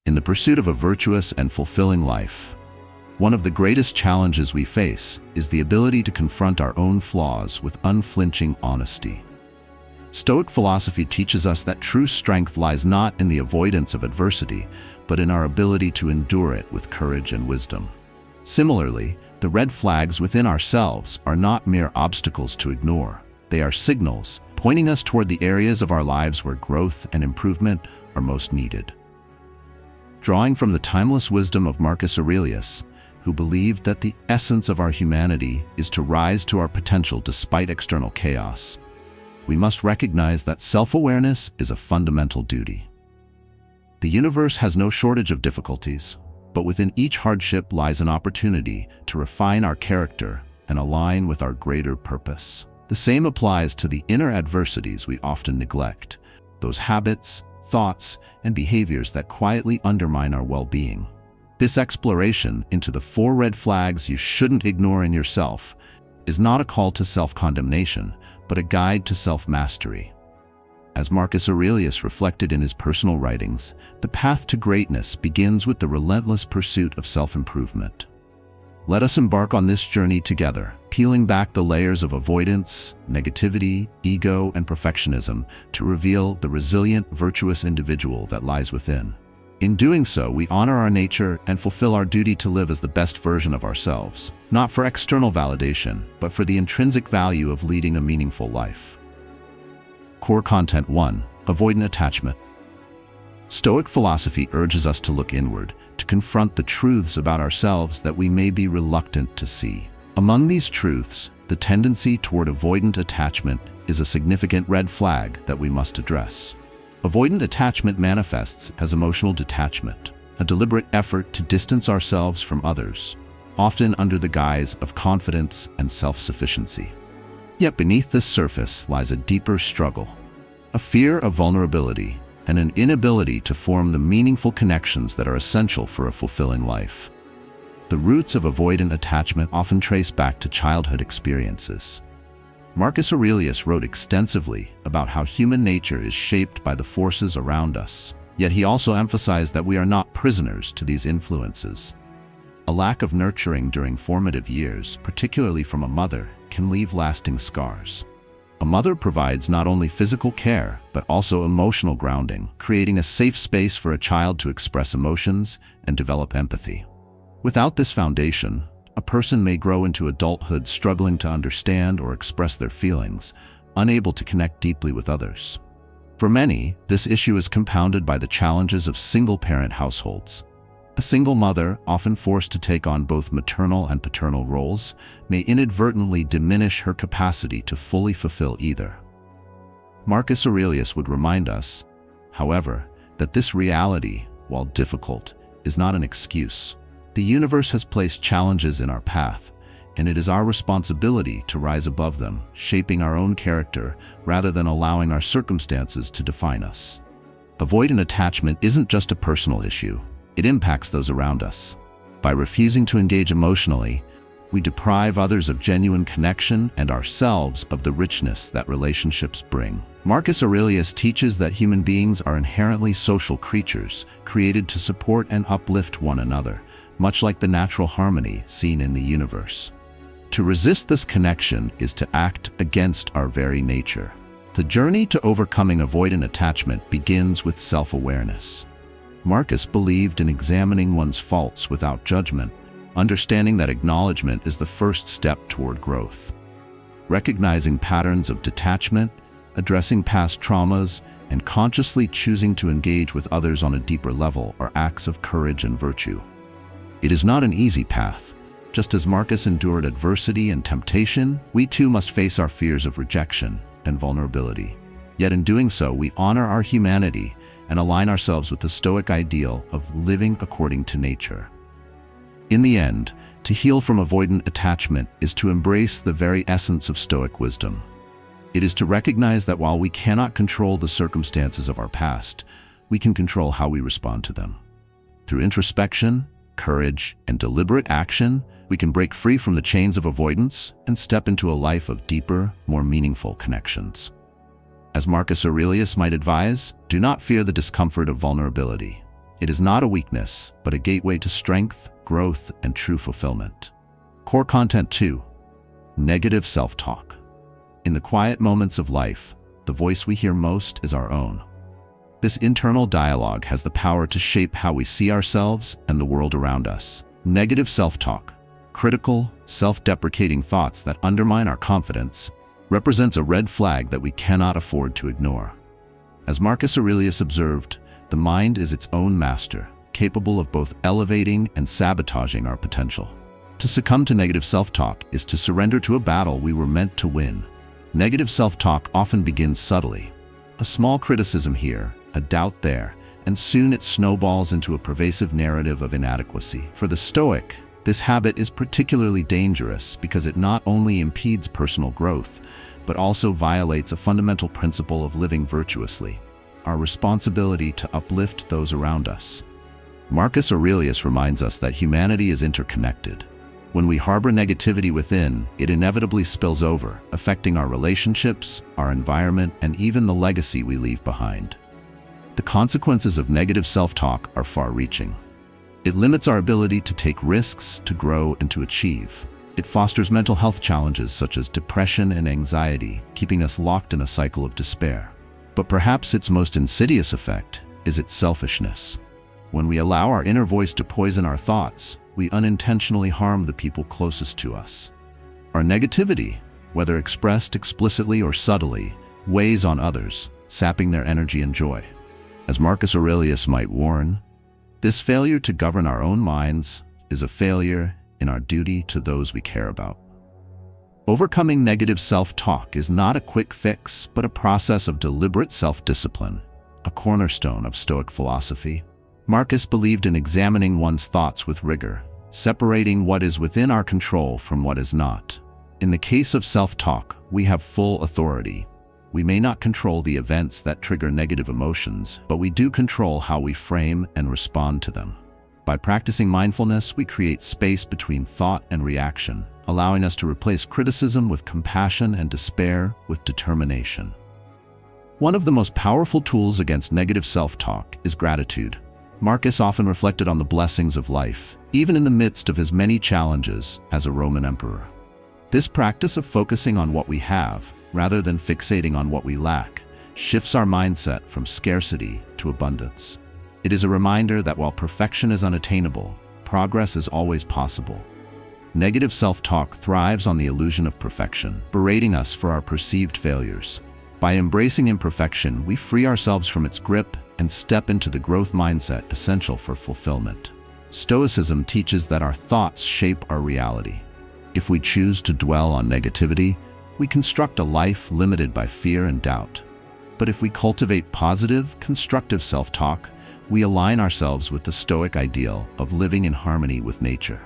In the pursuit of a virtuous and fulfilling life, one of the greatest challenges we face is the ability to confront our own flaws with unflinching honesty. Stoic philosophy teaches us that true strength lies not in the avoidance of adversity, but in our ability to endure it with courage and wisdom. Similarly, the red flags within ourselves are not mere obstacles to ignore. They are signals pointing us toward the areas of our lives where growth and improvement are most needed. Drawing from the timeless wisdom of Marcus Aurelius, who believed that the essence of our humanity is to rise to our potential despite external chaos, we must recognize that self-awareness is a fundamental duty. The universe has no shortage of difficulties, but within each hardship lies an opportunity to refine our character and align with our greater purpose. The same applies to the inner adversities we often neglect, those habits, thoughts, and behaviors that quietly undermine our well-being. This exploration into the 4 red flags you shouldn't ignore in yourself is not a call to self-condemnation, but a guide to self-mastery. As Marcus Aurelius reflected in his personal writings, the path to greatness begins with the relentless pursuit of self-improvement. Let us embark on this journey together, peeling back the layers of avoidance, negativity, ego, and perfectionism to reveal the resilient, virtuous individual that lies within. In doing so, we honor our nature and fulfill our duty to live as the best version of ourselves, not for external validation, but for the intrinsic value of leading a meaningful life. Core Content 1. Avoidant Attachment. Stoic philosophy urges us to look inward, to confront the truths about ourselves that we may be reluctant to see. Among these truths, the tendency toward avoidant attachment is a significant red flag that we must address. Avoidant attachment manifests as emotional detachment, a deliberate effort to distance ourselves from others, often under the guise of confidence and self-sufficiency. Yet beneath this surface lies a deeper struggle, a fear of vulnerability, and an inability to form the meaningful connections that are essential for a fulfilling life. The roots of avoidant attachment often trace back to childhood experiences. Marcus Aurelius wrote extensively about how human nature is shaped by the forces around us, yet he also emphasized that we are not prisoners to these influences. A lack of nurturing during formative years, particularly from a mother, can leave lasting scars. A mother provides not only physical care, but also emotional grounding, creating a safe space for a child to express emotions and develop empathy. Without this foundation, a person may grow into adulthood struggling to understand or express their feelings, unable to connect deeply with others. For many, this issue is compounded by the challenges of single-parent households. A single mother, often forced to take on both maternal and paternal roles, may inadvertently diminish her capacity to fully fulfill either. Marcus Aurelius would remind us, however, that this reality, while difficult, is not an excuse. The universe has placed challenges in our path, and it is our responsibility to rise above them, shaping our own character rather than allowing our circumstances to define us. Avoidant attachment isn't just a personal issue. It impacts those around us. By refusing to engage emotionally, we deprive others of genuine connection and ourselves of the richness that relationships bring. Marcus Aurelius teaches that human beings are inherently social creatures, created to support and uplift one another, much like the natural harmony seen in the universe. To resist this connection is to act against our very nature. The journey to overcoming avoidant attachment begins with self-awareness. Marcus believed in examining one's faults without judgment, understanding that acknowledgement is the first step toward growth. Recognizing patterns of detachment, addressing past traumas, and consciously choosing to engage with others on a deeper level are acts of courage and virtue. It is not an easy path. Just as Marcus endured adversity and temptation, we too must face our fears of rejection and vulnerability. Yet in doing so, we honor our humanity and align ourselves with the Stoic ideal of living according to nature. In the end, to heal from avoidant attachment is to embrace the very essence of Stoic wisdom. It is to recognize that while we cannot control the circumstances of our past, we can control how we respond to them. Through introspection, courage, and deliberate action, we can break free from the chains of avoidance and step into a life of deeper, more meaningful connections. As Marcus Aurelius might advise, do not fear the discomfort of vulnerability. It is not a weakness, but a gateway to strength, growth, and true fulfillment. Core content 2. Negative self-talk. In the quiet moments of life, the voice we hear most is our own. This internal dialogue has the power to shape how we see ourselves and the world around us. Negative self-talk, critical, self-deprecating thoughts that undermine our confidence, represents a red flag that we cannot afford to ignore. As Marcus Aurelius observed, the mind is its own master, capable of both elevating and sabotaging our potential. To succumb to negative self-talk is to surrender to a battle we were meant to win. Negative self-talk often begins subtly. A small criticism here, a doubt there, and soon it snowballs into a pervasive narrative of inadequacy. For the Stoic, this habit is particularly dangerous because it not only impedes personal growth, but also violates a fundamental principle of living virtuously, our responsibility to uplift those around us. Marcus Aurelius reminds us that humanity is interconnected. When we harbor negativity within, it inevitably spills over, affecting our relationships, our environment, and even the legacy we leave behind. The consequences of negative self-talk are far-reaching. It limits our ability to take risks, to grow, and to achieve. It fosters mental health challenges such as depression and anxiety, keeping us locked in a cycle of despair. But perhaps its most insidious effect is its selfishness. When we allow our inner voice to poison our thoughts, we unintentionally harm the people closest to us. Our negativity, whether expressed explicitly or subtly, weighs on others, sapping their energy and joy. As Marcus Aurelius might warn, this failure to govern our own minds is a failure in our duty to those we care about. Overcoming negative self-talk is not a quick fix, but a process of deliberate self-discipline, a cornerstone of Stoic philosophy. Marcus believed in examining one's thoughts with rigor, separating what is within our control from what is not. In the case of self-talk, we have full authority. We may not control the events that trigger negative emotions, but we do control how we frame and respond to them. By practicing mindfulness, we create space between thought and reaction, allowing us to replace criticism with compassion and despair with determination. One of the most powerful tools against negative self-talk is gratitude. Marcus often reflected on the blessings of life, even in the midst of his many challenges as a Roman emperor. This practice of focusing on what we have, rather than fixating on what we lack, shifts our mindset from scarcity to abundance. It is a reminder that while perfection is unattainable, progress is always possible. Negative self-talk thrives on the illusion of perfection, berating us for our perceived failures. By embracing imperfection, we free ourselves from its grip and step into the growth mindset essential for fulfillment. Stoicism teaches that our thoughts shape our reality. If we choose to dwell on negativity, we construct a life limited by fear and doubt. But if we cultivate positive, constructive self-talk, we align ourselves with the Stoic ideal of living in harmony with nature.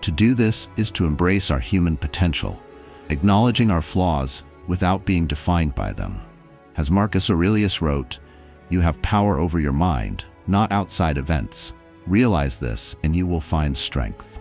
To do this is to embrace our human potential, acknowledging our flaws without being defined by them. As Marcus Aurelius wrote, "You have power over your mind, not outside events. Realize this and you will find strength."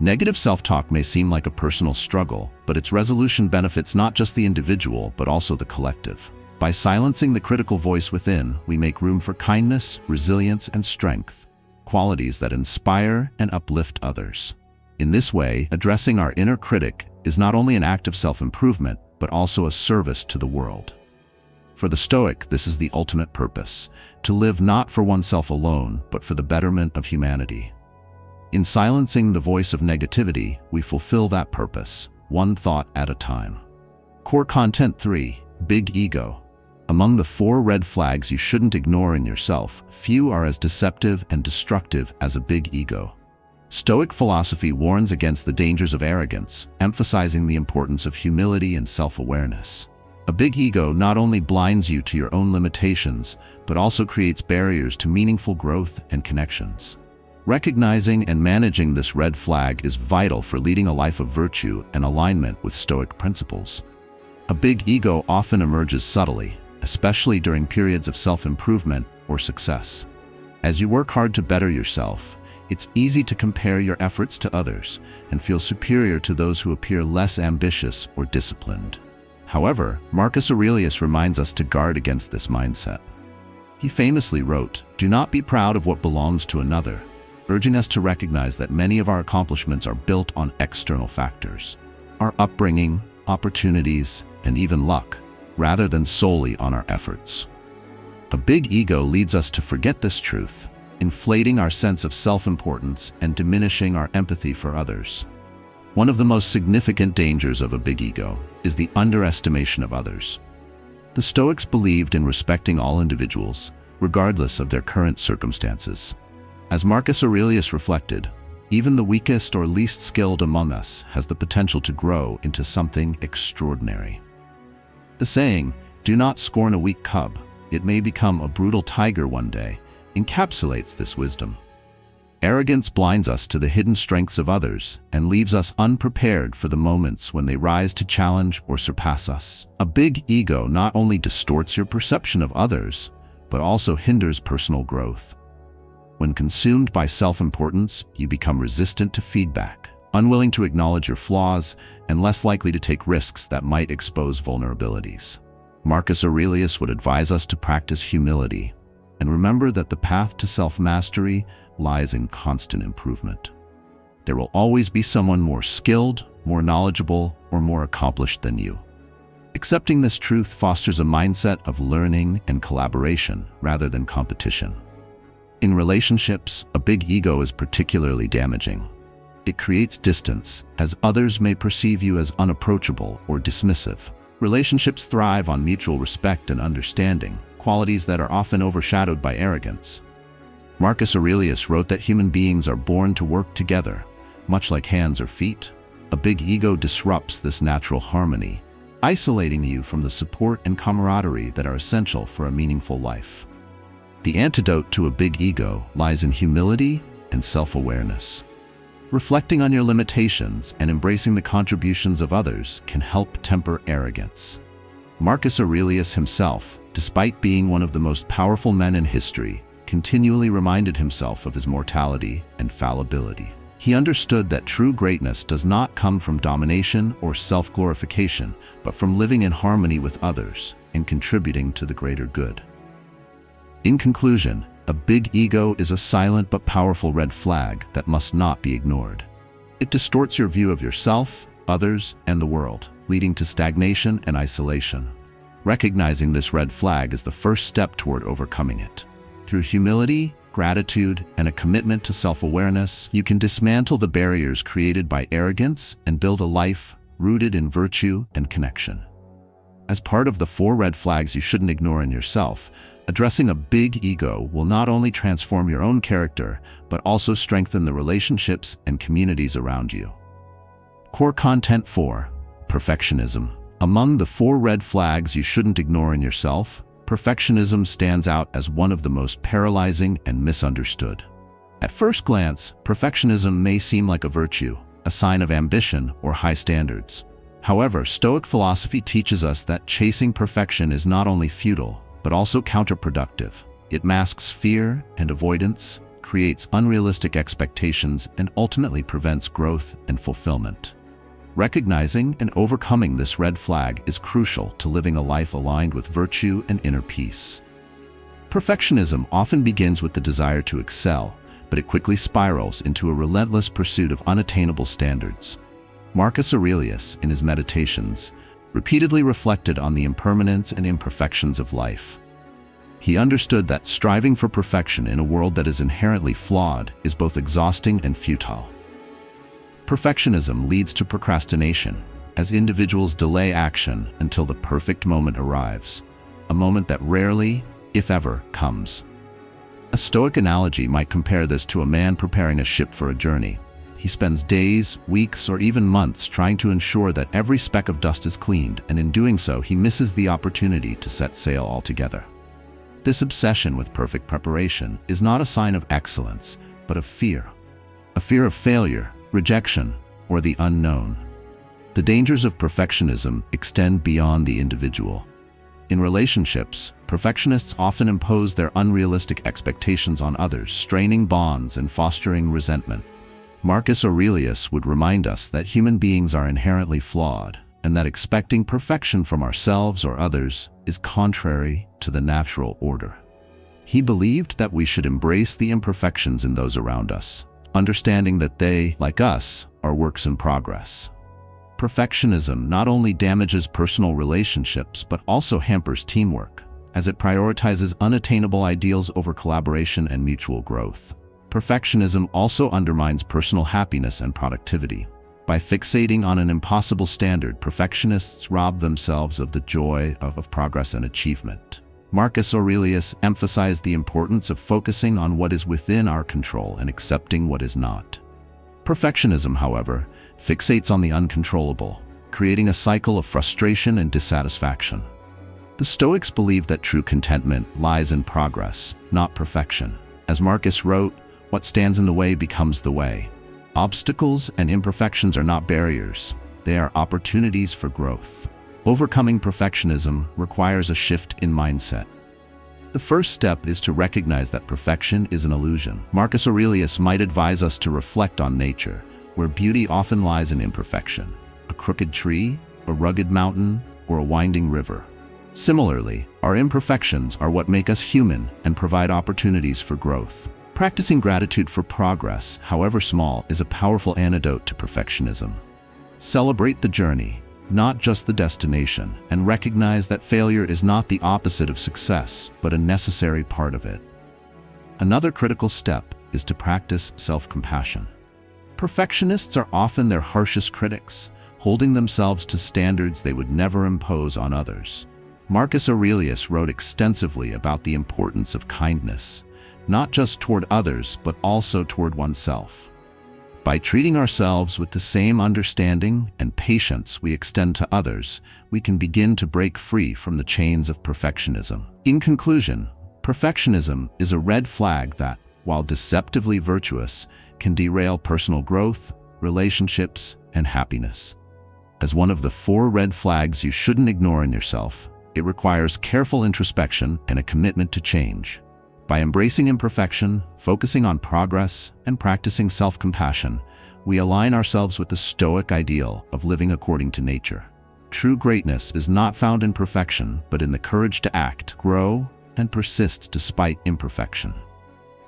Negative self-talk may seem like a personal struggle, but its resolution benefits not just the individual, but also the collective. By silencing the critical voice within, we make room for kindness, resilience, and strength, qualities that inspire and uplift others. In this way, addressing our inner critic is not only an act of self-improvement, but also a service to the world. For the Stoic, this is the ultimate purpose, to live not for oneself alone, but for the betterment of humanity. In silencing the voice of negativity, we fulfill that purpose, one thought at a time. Core content 3, Big Ego. Among the 4 red flags you shouldn't ignore in yourself, few are as deceptive and destructive as a big ego. Stoic philosophy warns against the dangers of arrogance, emphasizing the importance of humility and self-awareness. A big ego not only blinds you to your own limitations, but also creates barriers to meaningful growth and connections. Recognizing and managing this red flag is vital for leading a life of virtue and alignment with Stoic principles. A big ego often emerges subtly, especially during periods of self-improvement or success. As you work hard to better yourself, it's easy to compare your efforts to others and feel superior to those who appear less ambitious or disciplined. However, Marcus Aurelius reminds us to guard against this mindset. He famously wrote, "Do not be proud of what belongs to another," urging us to recognize that many of our accomplishments are built on external factors, our upbringing, opportunities, and even luck, rather than solely on our efforts. A big ego leads us to forget this truth, inflating our sense of self-importance and diminishing our empathy for others. One of the most significant dangers of a big ego is the underestimation of others. The Stoics believed in respecting all individuals, regardless of their current circumstances. As Marcus Aurelius reflected, even the weakest or least skilled among us has the potential to grow into something extraordinary. The saying, "Do not scorn a weak cub, it may become a brutal tiger one day," encapsulates this wisdom. Arrogance blinds us to the hidden strengths of others and leaves us unprepared for the moments when they rise to challenge or surpass us. A big ego not only distorts your perception of others, but also hinders personal growth. When consumed by self-importance, you become resistant to feedback, unwilling to acknowledge your flaws, and less likely to take risks that might expose vulnerabilities. Marcus Aurelius would advise us to practice humility and remember that the path to self-mastery lies in constant improvement. There will always be someone more skilled, more knowledgeable, or more accomplished than you. Accepting this truth fosters a mindset of learning and collaboration rather than competition. In relationships, a big ego is particularly damaging. It creates distance, as others may perceive you as unapproachable or dismissive. Relationships thrive on mutual respect and understanding, qualities that are often overshadowed by arrogance. Marcus Aurelius wrote that human beings are born to work together, much like hands or feet. A big ego disrupts this natural harmony, isolating you from the support and camaraderie that are essential for a meaningful life. The antidote to a big ego lies in humility and self-awareness. Reflecting on your limitations and embracing the contributions of others can help temper arrogance. Marcus Aurelius himself, despite being one of the most powerful men in history, continually reminded himself of his mortality and fallibility. He understood that true greatness does not come from domination or self-glorification, but from living in harmony with others and contributing to the greater good. In conclusion, a big ego is a silent but powerful red flag that must not be ignored. It distorts your view of yourself, others, and the world, leading to stagnation and isolation. Recognizing this red flag is the first step toward overcoming it. Through humility, gratitude, and a commitment to self-awareness, you can dismantle the barriers created by arrogance and build a life rooted in virtue and connection. As part of the 4 red flags you shouldn't ignore in yourself, addressing a big ego will not only transform your own character, but also strengthen the relationships and communities around you. Core Content 4. Perfectionism. Among the 4 red flags you shouldn't ignore in yourself, perfectionism stands out as one of the most paralyzing and misunderstood. At first glance, perfectionism may seem like a virtue, a sign of ambition or high standards. However, Stoic philosophy teaches us that chasing perfection is not only futile, but also counterproductive. It masks fear and avoidance, creates unrealistic expectations, and ultimately prevents growth and fulfillment. Recognizing and overcoming this red flag is crucial to living a life aligned with virtue and inner peace. Perfectionism often begins with the desire to excel, but it quickly spirals into a relentless pursuit of unattainable standards. Marcus Aurelius, in his Meditations, repeatedly reflected on the impermanence and imperfections of life. He understood that striving for perfection in a world that is inherently flawed is both exhausting and futile. Perfectionism leads to procrastination, as individuals delay action until the perfect moment arrives, a moment that rarely, if ever, comes. A Stoic analogy might compare this to a man preparing a ship for a journey. He spends days, weeks, or even months trying to ensure that every speck of dust is cleaned, and in doing so, he misses the opportunity to set sail altogether. This obsession with perfect preparation is not a sign of excellence, but of fear. A fear of failure, rejection, or the unknown. The dangers of perfectionism extend beyond the individual. In relationships, perfectionists often impose their unrealistic expectations on others, straining bonds and fostering resentment. Marcus Aurelius would remind us that human beings are inherently flawed, and that expecting perfection from ourselves or others is contrary to the natural order. He believed that we should embrace the imperfections in those around us, understanding that they, like us, are works in progress. Perfectionism not only damages personal relationships but also hampers teamwork, as it prioritizes unattainable ideals over collaboration and mutual growth. Perfectionism also undermines personal happiness and productivity. By fixating on an impossible standard, perfectionists rob themselves of the joy of progress and achievement. Marcus Aurelius emphasized the importance of focusing on what is within our control and accepting what is not. Perfectionism, however, fixates on the uncontrollable, creating a cycle of frustration and dissatisfaction. The Stoics believed that true contentment lies in progress, not perfection. As Marcus wrote, "What stands in the way becomes the way." Obstacles and imperfections are not barriers, they are opportunities for growth. Overcoming perfectionism requires a shift in mindset. The first step is to recognize that perfection is an illusion. Marcus Aurelius might advise us to reflect on nature, where beauty often lies in imperfection: a crooked tree, a rugged mountain, or a winding river. Similarly, our imperfections are what make us human and provide opportunities for growth. Practicing gratitude for progress, however small, is a powerful antidote to perfectionism. Celebrate the journey, not just the destination, and recognize that failure is not the opposite of success, but a necessary part of it. Another critical step is to practice self-compassion. Perfectionists are often their harshest critics, holding themselves to standards they would never impose on others. Marcus Aurelius wrote extensively about the importance of kindness, not just toward others, but also toward oneself. By treating ourselves with the same understanding and patience we extend to others, we can begin to break free from the chains of perfectionism. In conclusion, perfectionism is a red flag that, while deceptively virtuous, can derail personal growth, relationships, and happiness. As one of the 4 red flags you shouldn't ignore in yourself, it requires careful introspection and a commitment to change. By embracing imperfection, focusing on progress, and practicing self-compassion, we align ourselves with the Stoic ideal of living according to nature. True greatness is not found in perfection, but in the courage to act, grow, and persist despite imperfection.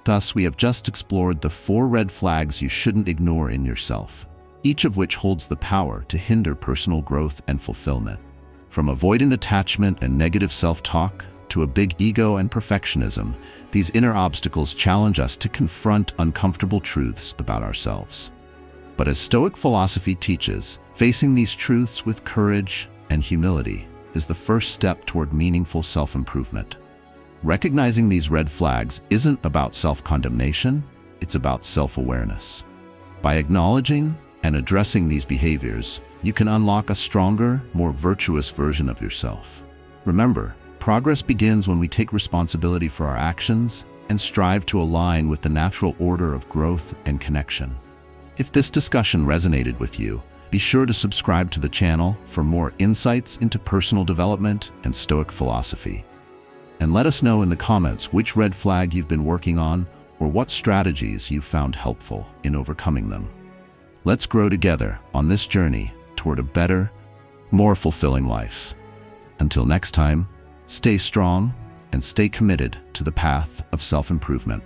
Thus, we have just explored the 4 red flags you shouldn't ignore in yourself, each of which holds the power to hinder personal growth and fulfillment. From avoidant attachment and negative self-talk to a big ego and perfectionism, these inner obstacles challenge us to confront uncomfortable truths about ourselves. But as Stoic philosophy teaches, facing these truths with courage and humility is the first step toward meaningful self-improvement. Recognizing these red flags isn't about self-condemnation, it's about self-awareness. By acknowledging and addressing these behaviors, you can unlock a stronger, more virtuous version of yourself. Remember, progress begins when we take responsibility for our actions and strive to align with the natural order of growth and connection. If this discussion resonated with you, be sure to subscribe to the channel for more insights into personal development and Stoic philosophy. And let us know in the comments which red flag you've been working on or what strategies you've found helpful in overcoming them. Let's grow together on this journey toward a better, more fulfilling life. Until next time, stay strong and stay committed to the path of self-improvement.